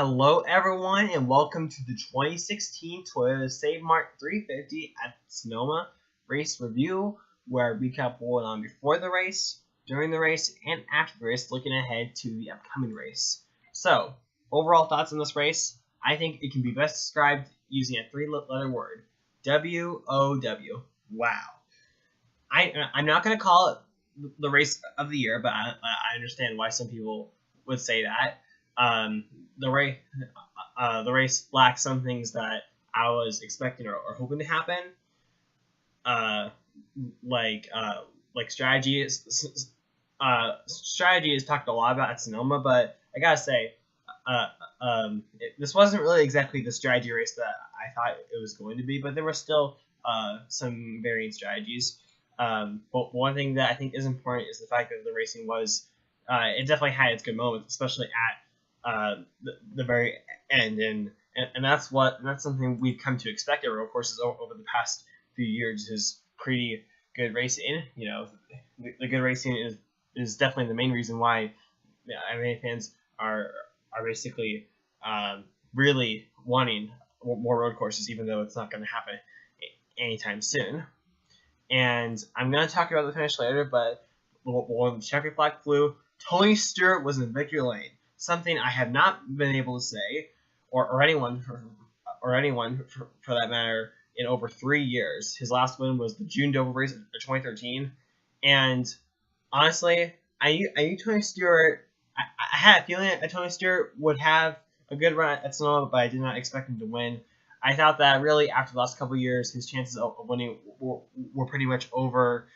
Hello everyone and welcome to the 2016 Toyota Save Mart 350 at Sonoma race review, where I recap what went on before the race, during the race, and after the race, looking ahead to the upcoming race. So, overall thoughts on this race? I think it can be best described using a three-letter word. W-O-W. Wow. I'm not going to call it the race of the year, but I understand why some people would say that. The race lacks some things that I was expecting or hoping to happen. Like strategy is talked a lot about at Sonoma, but I gotta say, this wasn't really exactly the strategy race that I thought it was going to be, but there were still some varying strategies. But one thing that I think is important is the fact that the racing was, it definitely had its good moments, especially at the very end, and that's something we've come to expect at road courses over the past few years is pretty good racing. You know, the good racing is definitely the main reason why many fans are basically really wanting more road courses, even though it's not going to happen anytime soon. And I'm going to talk about the finish later, but when the checkered flag flew, Tony Stewart was in victory lane. Something I have not been able to say, or anyone for that matter, in over 3 years. His last win was the June Dover race of 2013, and honestly, I knew Tony Stewart. I had a feeling that Tony Stewart would have a good run at Sonoma, but I did not expect him to win. I thought that really after the last couple of years, his chances of winning were pretty much over.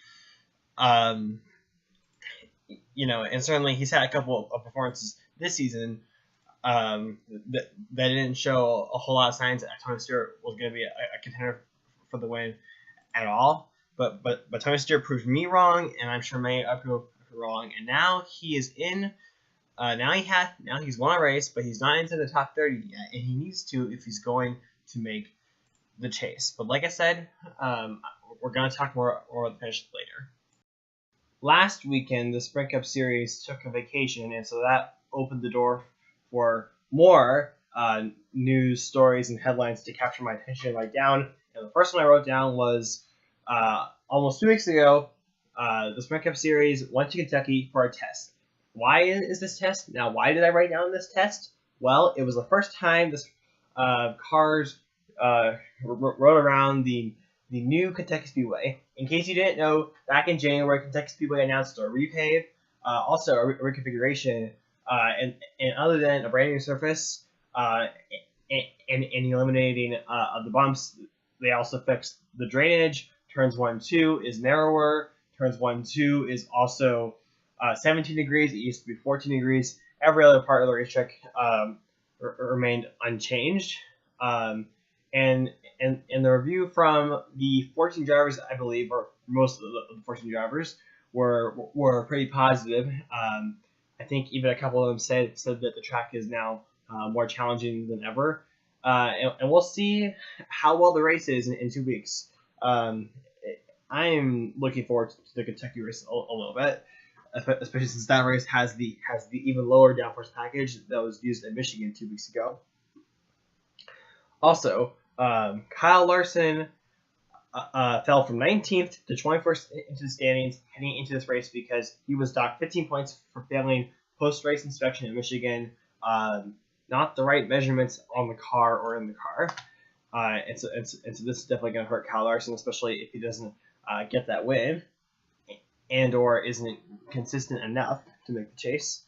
You know, and certainly he's had a couple of performances this season that didn't show a whole lot of signs that Tony Stewart was going to be a contender for the win at all. But Tony Stewart proved me wrong, and I'm sure many other people proved wrong. And now he is in. Now he's won a race, but he's not into the top 30 yet, and he needs to if he's going to make the chase. But like I said, we're going to talk more about the finish later. Last weekend, the Sprint Cup Series took a vacation, and so that opened the door for more news stories and headlines to capture my attention and write down. And the first one I wrote down was almost 2 weeks ago, the Sprint Cup Series went to Kentucky for a test. Why is this test? Now, why did I write down this test? Well, it was the first time this cars rode around the new Kentucky Speedway. In case you didn't know, back in January, Kentucky Speedway announced a repave, also a reconfiguration, and other than a brand new surface and eliminating the bumps, they also fixed the drainage. Turns 1 and 2 is narrower. Turns 1 and 2 is also 17 degrees. It used to be 14 degrees. Every other part of the racetrack remained unchanged. And the review from the 14 drivers, I believe, or most of the 14 drivers, were pretty positive. I think even a couple of them said that the track is now more challenging than ever. And we'll see how well the race is in 2 weeks. I'm looking forward to the Kentucky race a little bit, especially since that race has the even lower downforce package that was used in Michigan 2 weeks ago. Also, Kyle Larson fell from 19th to 21st into the standings heading into this race because he was docked 15 points for failing post-race inspection in Michigan. Not the right measurements on the car or in the car. And so this is definitely going to hurt Kyle Larson, especially if he doesn't get that win and or isn't consistent enough to make the chase.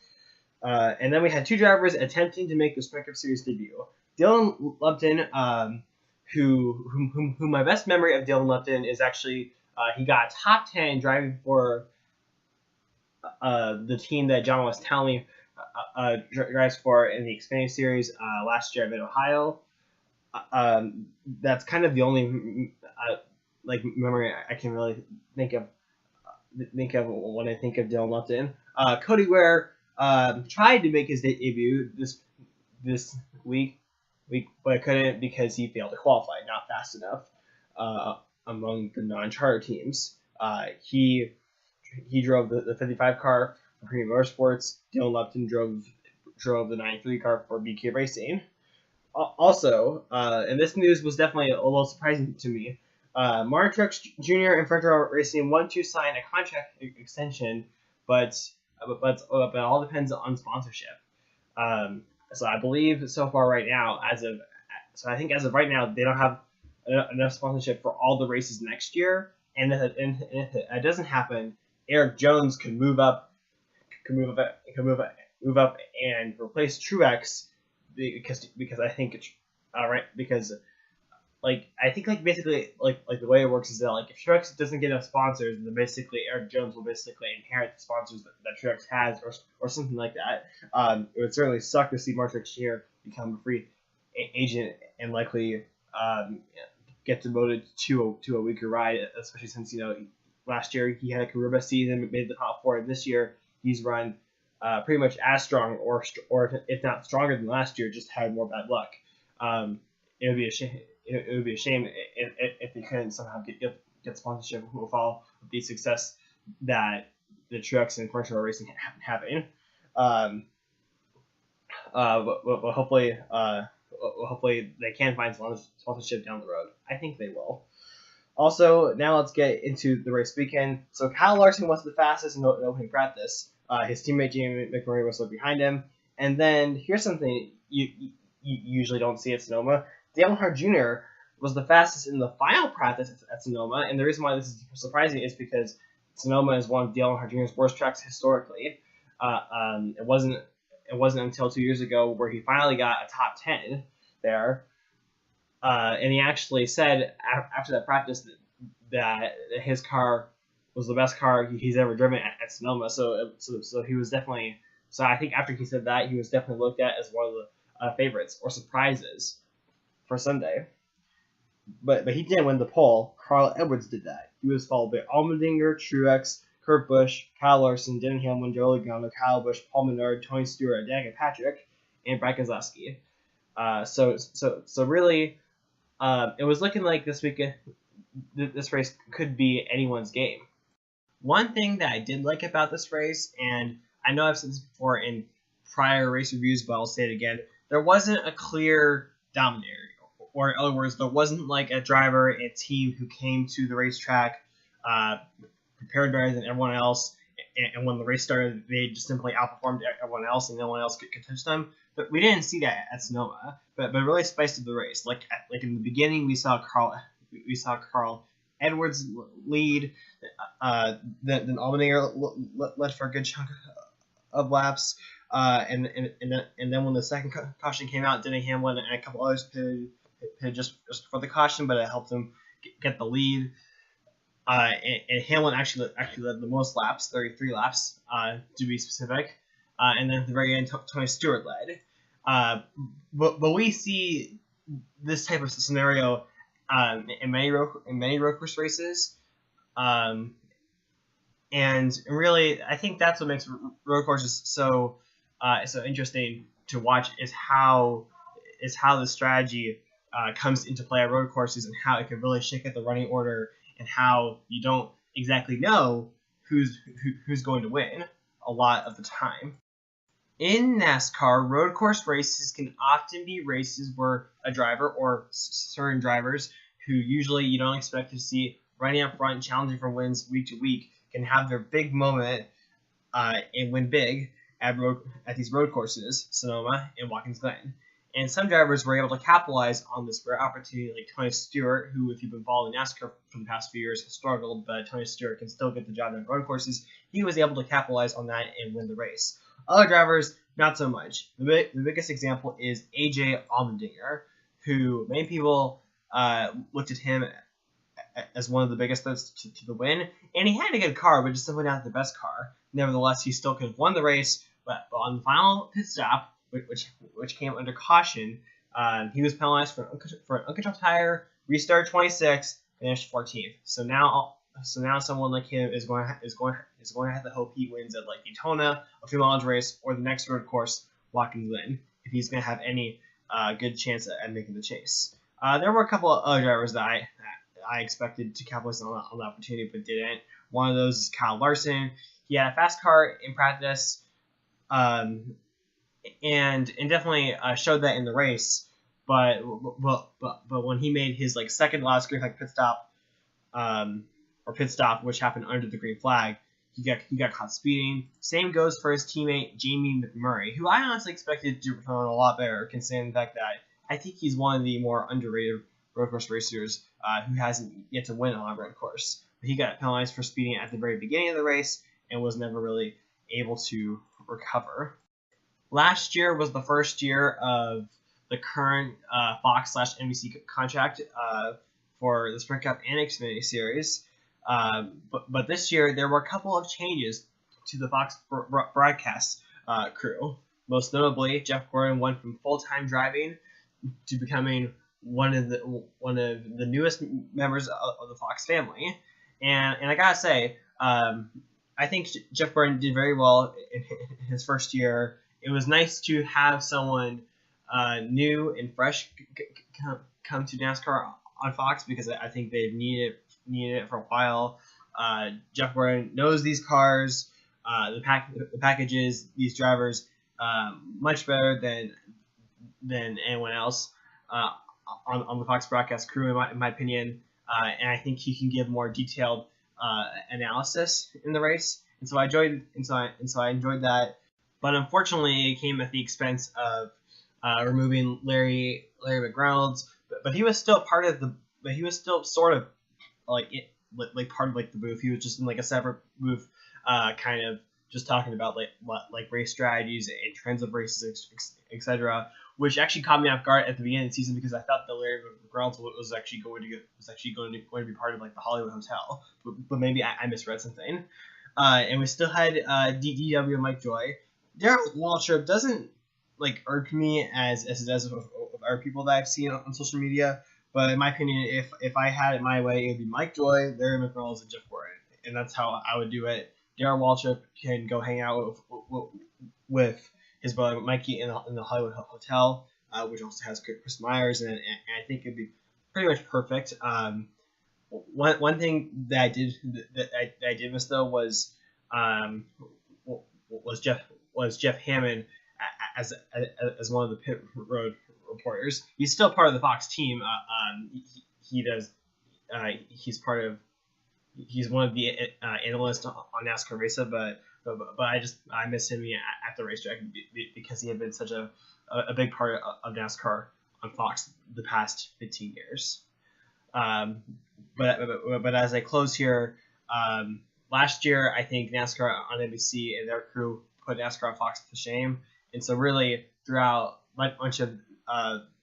And then we had 2 drivers attempting to make the Sprint Cup Series debut. Dylan Lupton, who my best memory of Dylan Lupton is actually he got top 10 driving for the team that John was telling me drives for in the Xfinity Series last year in Ohio. That's kind of the only memory I can really think of when I think of Dylan Lupton. Cody Ware tried to make his debut this week, but couldn't because he failed to qualify, not fast enough among the non-charter teams. He drove the 55 car for Premium Motorsports. Dylan Lupton drove drove the 93 car for BK Racing. Also, and this news was definitely a little surprising to me, Martin Truex Jr. and Frontal Racing want to sign a contract extension, but it all depends on sponsorship. So I believe so far right now, I think as of right now, they don't have enough sponsorship for all the races next year. And if it doesn't happen, Eric Jones could move up and replace Truex because I think I think basically the way it works is that if Truex doesn't get enough sponsors, then basically Eric Jones will basically inherit the sponsors that Truex has or something like that. It would certainly suck to see Martin Truex Jr. become a free agent and likely get demoted to a weaker ride, especially since last year he had a career best season, made the top 4, and this year he's run pretty much as strong or if not stronger than last year, just had more bad luck. It would be a shame. It would be a shame if he couldn't somehow get sponsorship with all of the success that the Truex and Frontal Racing having. But hopefully they can find sponsorship down the road. I think they will. Also, now let's get into the race weekend. So Kyle Larson was the fastest in opening practice. His teammate Jamie McMurray was behind him. And then here's something you usually don't see at Sonoma. Dale Earnhardt Jr. was the fastest in the final practice at Sonoma, and the reason why this is surprising is because Sonoma is one of Dale Earnhardt Jr.'s worst tracks historically. It wasn't until 2 years ago where he finally got a top 10 there, and he actually said after that practice that his car was the best car he's ever driven at Sonoma. So he was definitely. So I think after he said that, he was definitely looked at as one of the favorites or surprises for Sunday. But he didn't win the pole. Carl Edwards did that. He was followed by Allmendinger, Truex, Kurt Busch, Kyle Larson, Denny Hamlin, Joe Logano, Kyle Busch, Paul Menard, Tony Stewart, Danica Patrick, and Brad Keselowski. So really, it was looking like this weekend, this race could be anyone's game. One thing that I did like about this race, and I know I've said this before in prior race reviews, but I'll say it again, there wasn't a clear dominator. Or in other words, there wasn't like a driver and team who came to the racetrack prepared better than everyone else, and when the race started, they just simply outperformed everyone else, and no one else could touch them. But we didn't see that at Sonoma. But really spiced up the race. Like in the beginning, we saw Carl Edwards lead. Then Allmendinger led for a good chunk of laps. And then when the second caution came out, Denny Hamlin and a couple others pitted just for the caution, but it helped him get the lead. And Hamlin actually led the most laps, 33 laps to be specific. And then at the very end, Tony Stewart led. But we see this type of scenario in many road course races. And really, I think that's what makes road courses so interesting to watch is how the strategy comes into play at road courses and how it can really shake up the running order and how you don't exactly know who's going to win a lot of the time. In NASCAR, road course races can often be races where a driver or certain drivers who usually you don't expect to see running up front, challenging for wins week to week, can have their big moment and win big at these road courses, Sonoma and Watkins Glen. And some drivers were able to capitalize on this rare opportunity, like Tony Stewart, who, if you've been following NASCAR for the past few years, has struggled, but Tony Stewart can still get the job at road courses. He was able to capitalize on that and win the race. Other drivers, not so much. The biggest example is AJ Allmendinger, who many people looked at him as one of the biggest threats to the win. And he had a good car, but just simply not the best car. Nevertheless, he still could have won the race, but on the final pit stop, which came under caution, he was penalized for an uncontrolled tire, restarted 26th, finished 14th. So now someone like him is going to have to hope he wins at like Daytona, a few miles race, or the next road course, Watkins Glen, if he's going to have any good chance at making the chase. There were a couple of other drivers that I expected to capitalize on the opportunity, but didn't. One of those is Kyle Larson. He had a fast car in practice, and and definitely showed that in the race. But when he made his like second last green flag pit stop, which happened under the green flag, he got caught speeding. Same goes for his teammate Jamie McMurray, who I honestly expected to perform a lot better, considering the fact that I think he's one of the more underrated road course racers who hasn't yet to win on a road course. But he got penalized for speeding at the very beginning of the race and was never really able to recover. Last year was the first year of the current Fox/NBC contract for the Sprint Cup and Xfinity Series. But this year there were a couple of changes to the Fox broadcast crew. Most notably, Jeff Gordon went from full-time driving to becoming one of the newest members of the Fox family. And I gotta say, I think Jeff Gordon did very well in his first year. It was nice to have someone new and fresh come to NASCAR on Fox, because I think they've needed it for a while. Jeff Gordon knows these cars, the packages, these drivers much better than anyone else on the Fox broadcast crew, in my opinion. And I think he can give more detailed analysis in the race, and so I enjoyed that. But unfortunately, it came at the expense of removing Larry McReynolds. But he was still part of he was still sort of like part of like the booth. He was just in like a separate booth, kind of just talking about like race strategies and trends of races, etc. Which actually caught me off guard at the beginning of the season, because I thought that Larry McReynolds was actually going to be part of like the Hollywood Hotel, but maybe I misread something. And we still had DW Mike Joy. Darrell Waltrip doesn't like irk me as it does with other people that I've seen on social media. But in my opinion, if I had it my way, it would be Mike Joy, Larry McReynolds, and Jeff Gordon, and that's how I would do it. Darrell Waltrip can go hang out with his brother Mikey in the Hollywood Hotel, which also has Chris Myers, and I think it'd be pretty much perfect. One thing that I did miss though was Jeff Hammond as one of the pit road reporters. He's still part of the Fox team. He's one of the analysts on NASCAR Racer, but I miss him at the racetrack because he had been such a big part of NASCAR on Fox the past 15 years. But as I close here, last year I think NASCAR on NBC and their crew put NASCAR on Fox to shame, and so really throughout much of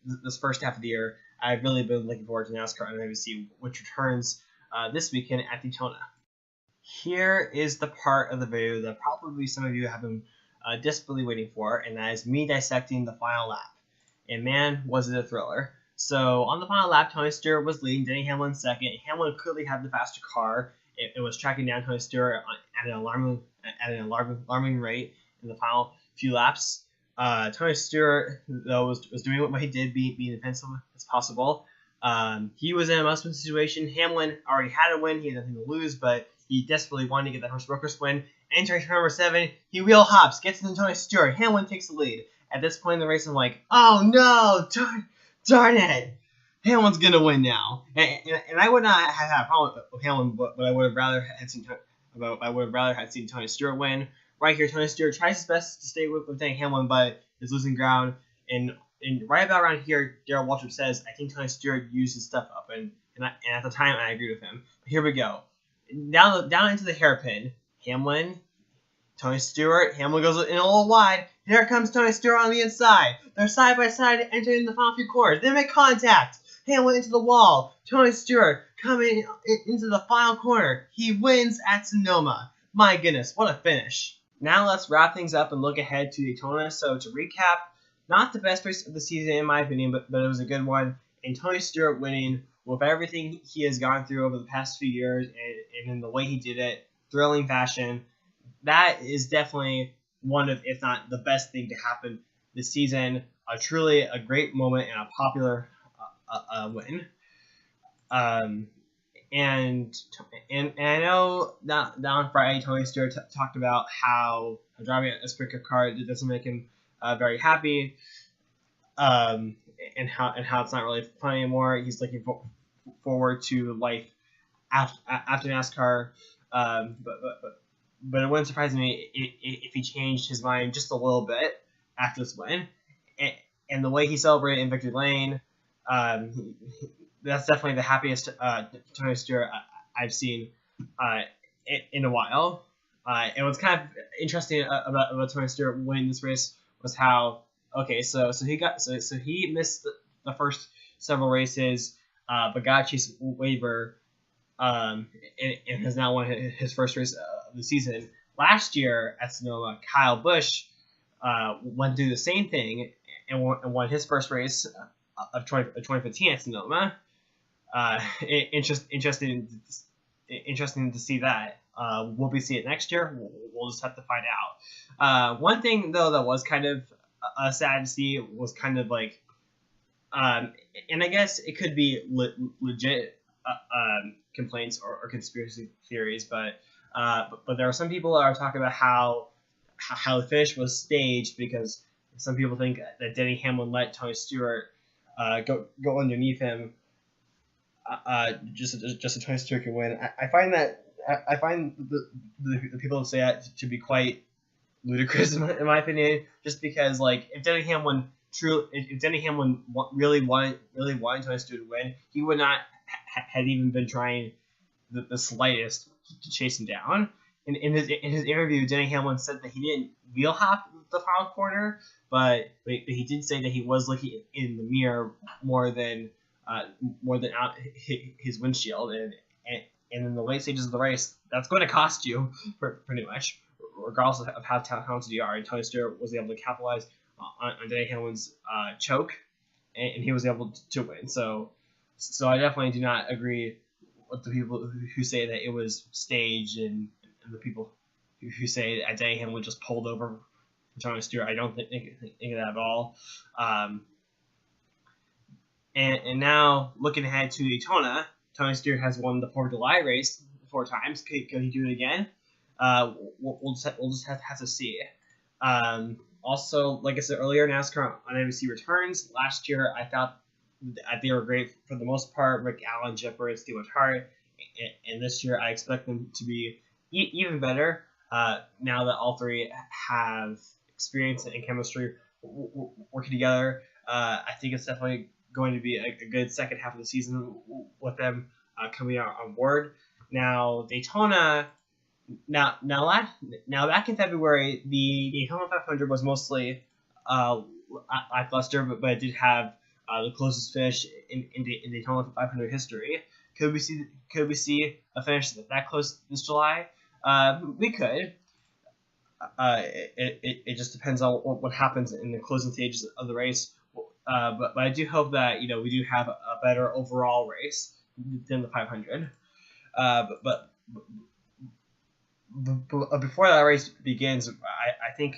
this first half of the year, I've really been looking forward to NASCAR on NBC, which returns this weekend at Daytona. Here is the part of the video that probably some of you have been desperately waiting for, and that is me dissecting the final lap. And man, was it a thriller. So on the final lap, Tony Stewart was leading, Denny Hamlin second. Hamlin clearly had the faster car. It was tracking down Tony Stewart at an alarming rate in the final few laps. Tony Stewart, though, was doing what he did, being defensive as possible. He was in a must-win situation. Hamlin already had a win. He had nothing to lose, but he desperately wanted to get that first Brokers win. Entering turn number 7, he wheel hops, gets into Tony Stewart. Hamlin takes the lead. At this point in the race, I'm like, oh no, darn it. Hamlin's going to win now. And I would not have had a problem with Hamlin, but I would have rather had seen Tony Stewart win. Right here, Tony Stewart tries his best to stay with Denny Hamlin, but is losing ground. And right about around here, Darrell Waltrip says, I think Tony Stewart used his stuff up. And at the time, I agreed with him. But here we go. Down into the hairpin. Hamlin, Tony Stewart. Hamlin goes in a little wide. Here comes Tony Stewart on the inside. They're side by side entering the final few corners. They make contact. Hamlin into the wall. Tony Stewart coming into the final corner. He wins at Sonoma. My goodness, what a finish. Now let's wrap things up and look ahead to Daytona. So to recap, not the best race of the season in my opinion, but it was a good one. And Tony Stewart winning with everything he has gone through over the past few years and in the way he did it, thrilling fashion. That is definitely one of, if not the best thing to happen this season. Truly a great moment and a popular win. And I know that on Friday, Tony Stewart talked about how driving a sprint car doesn't make him very happy, and how it's not really fun anymore. He's looking forward to life after NASCAR. But it wouldn't surprise me if he changed his mind just a little bit after this win. And the way he celebrated in Victory Lane, that's definitely the happiest Tony Stewart I've seen in a while. And what's kind of interesting about Tony Stewart winning this race was how he missed the first several races, but got a chase waiver, and has now won his first race of the season. Last year at Sonoma, Kyle Busch went through the same thing and won his first race of 2015 at Sonoma. Interesting to see that. Will we see it next year? We'll just have to find out. One thing though that was kind of sad to see was kind of like, and I guess it could be legit complaints or conspiracy theories, but there are some people that are talking about how the finish was staged because some people think that Denny Hamlin let Tony Stewart go underneath him just so Tony Stewart can win. I find the people who say that to be quite ludicrous in my opinion, just because like if Denny Hamlin really wanted Tony Stewart to win, he would not had even been trying the slightest to chase him down. In his interview, Denny Hamlin said that he didn't wheel hop the final corner, but he did say that he was looking in the mirror more than out his windshield, and in the late stages of the race, that's going to cost you pretty much, regardless of how talented you are. And Tony Stewart was able to capitalize on Denny Hamlin's choke, and he was able to win. So I definitely do not agree with the people who say that it was staged, and the people who say that Denny Hamlin just pulled over Tony Stewart. I don't think of that at all. And now looking ahead to Daytona, Tony Stewart has won the 4th of July race 4 times. Can he do it again? We'll just have to see. Also, like I said earlier, NASCAR on NBC returns. Last year, I thought they were great for the most part. Rick Allen, Jeff Burton, Steve Hart. And this year, I expect them to be even better. Now that all three have experience and chemistry working together, I think it's definitely going to be a good second half of the season with them coming out on board. Now Daytona, now back in February, the Daytona 500 was mostly lackluster, but it did have the closest finish in Daytona 500 history. Could we see a finish that close this July? We could. It just depends on what happens in the closing stages of the race. But I do hope that we do have a better overall race than the 500. But before that race begins, I think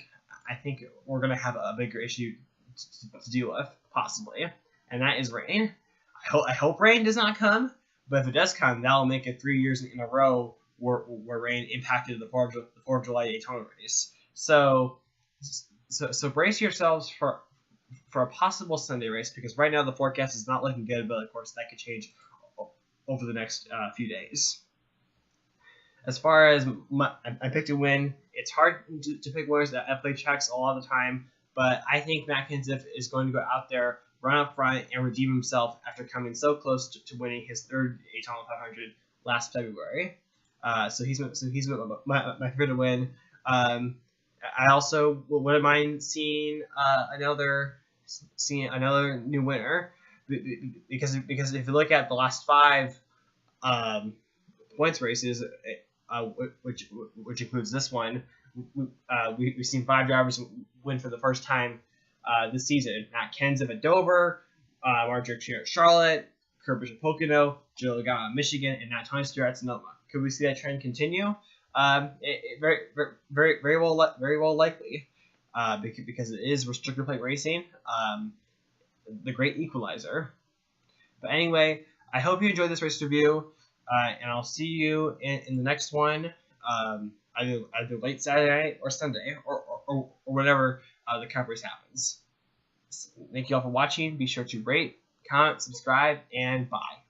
we're gonna have a bigger issue to deal with, possibly, and that is rain. I hope rain does not come, but if it does come, that will make it 3 years in a row where rain impacted the 4th of July Daytona race. So brace yourselves for a possible Sunday race, because right now the forecast is not looking good, but of course that could change over the next few days. As far as I picked a win, it's hard to pick winners at play checks a lot of the time, but I think Matt Kenseth is going to go out there, run up front, and redeem himself after coming so close to winning his 3rd Daytona 500 last February. So he's my favorite to win. I also wouldn't mind seeing another new winner, because if you look at the last 5 points races, which includes this one, we've seen 5 drivers win for the first time this season. Matt Kenseth at Dover, Martin Truex Jr. at Charlotte, Kurt Busch at Pocono, Joe Logano at Michigan, and now Tony Stewart at Sonoma. Could we see that trend continue? Very well likely, because it is restrictor plate racing, the great equalizer. But anyway, I hope you enjoyed this race review, and I'll see you in the next one, either late Saturday night or Sunday, or whatever the Cup race happens. Thank you all for watching. Be sure to rate, comment, subscribe, and bye.